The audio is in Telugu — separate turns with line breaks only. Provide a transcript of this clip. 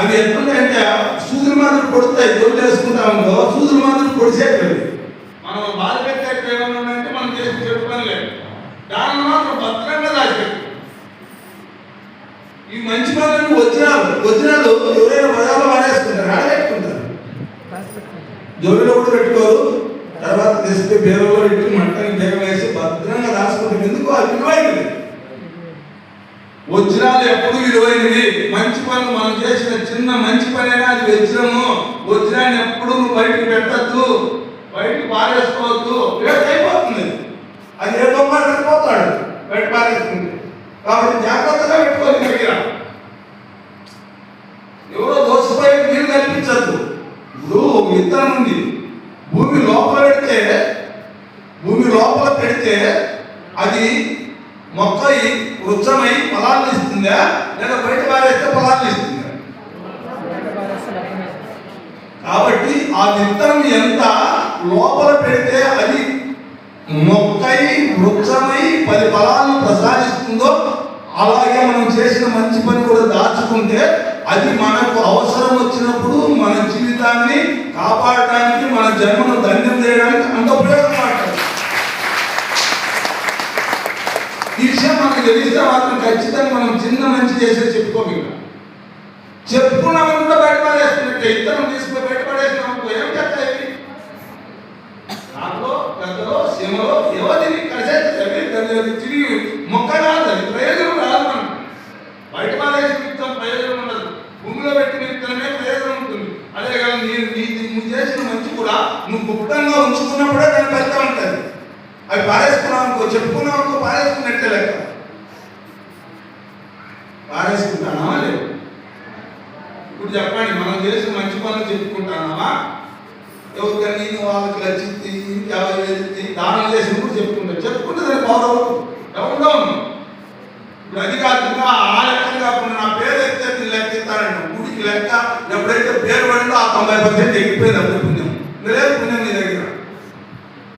అవి ఎట్లుంటాయంటే సూదుల మాదిరి పొడుస్తాయి. దొడ్లు వేసుకుంటామో సూదుల మాదిరి పొడిసేట్లేదు. మనం బాధ పెట్టేట్టు ఏమైనా ఉన్నాయంటే మనం చేసి చెప్పుకోని లేదు. దాన్ని మాత్రం భద్రంగా దాచిపెట్టు. ఈ మంచి పనులను వజ్రాలు ఎవరైనా బజార్లో వాడేసుకుంటారు, ఆడబెట్టుకుంటారు. జోబిలో కూడా పెట్టుకోరు. తర్వాత తెస్తే బీరలో పెట్టి మంటని బీరం వేసి భద్రంగా రాసుకుంటారు. ఎందుకు? అది విలువైనది. వజ్రాలు ఎప్పుడు విలువైనవి. మంచి పనులు మనం చేసిన చిన్న మంచి పనైనా అది వజ్రము. వజ్రాన్ని ఎప్పుడు నువ్వు బయటకు పెట్టద్దు, బయటకు పారేసుకోవద్దు. వేస్ట్ అయిపోతుంది. అది ఏ దొంగ పోతాడు బయట పారేసుకుంటే. కాబట్టి జాగ్రత్తగా పెట్టుకోవాలి దగ్గర. ఎవరో దోషపై నీరు కల్పించద్దు. ఇప్పుడు ఒక విత్తనం ఉంది, భూమి లోపల పెడితే అది మొక్క వృక్షమై ఫలాలను ఇస్తుందా, లేదా బయట పారేస్తే ఫలాలను ఇస్తుందా? కాబట్టి ఆ విత్తనం ఎంత లోపల పెడితే అది మొక్కై వృక్షమై 10 ఫలాలను ప్రసాదిస్తుందో, అలాగే మనం చేసిన మంచి పని కూడా దాచుకుంటే అది మనకు అవసరం వచ్చినప్పుడు మన జీవితాన్ని కాపాడటానికి, మన జన్మను ధన్యం చేయడానికి అంత ఉపయోగపడతారు. ఈ విషయం మనకు తెలిస్తే మాత్రం ఖచ్చితంగా మనం చిన్న మంచి చేసేది చెప్పుకోగలం. చెప్పుకున్నామని కూడా బయటపడేస్తున్నట్టే. ఇతరం తీసుకుని బయటపడేసినాము ఏం చెప్తాయి? నాలో పెద్దలో సీమలో ఎవరిని కలిసేది తిరిగి మొక్క రాదు, అది ప్రయోజనం రాదు. మనం బయట పారేసి విత్తనం ప్రయోజనం ఉండదు. భూమిలో పెట్టిన విత్తనమే ప్రయోజనం ఉంటుంది. అదే కానీ నువ్వు చేసిన మంచి కూడా నువ్వు గుప్తంగా ఉంచుకున్నప్పుడే దాని ఫలితం ఉంటుంది. అవి పారేసుకున్నావు అనుకో, చెప్పుకున్నావు అనుకో, పారేసుకున్నట్టే లెక్క. పారేసుకుంటానా లేదు? ఇప్పుడు చెప్పండి, మనం చేసిన మంచి పనులు చెప్పుకుంటానామా? ఎవరికైనా నేను వాళ్ళకి లచ్చిద్ది, 50,000 దానం చేసినప్పుడు చెప్పుకుంటే దాని పవర్ డౌన్ డౌన్. ఇప్పుడు అది కాకుండా ఆ లెక్కలు కాకుండా నా పేరు ఎక్కితే నేను లెక్క ఇస్తానండి. గుడికి లెక్క ఎప్పుడైతే పేరు పడిందో ఆ 90% ఎక్కిపోయింది. అప్పుడు పుణ్యం లేదు, పుణ్యం నీ దగ్గర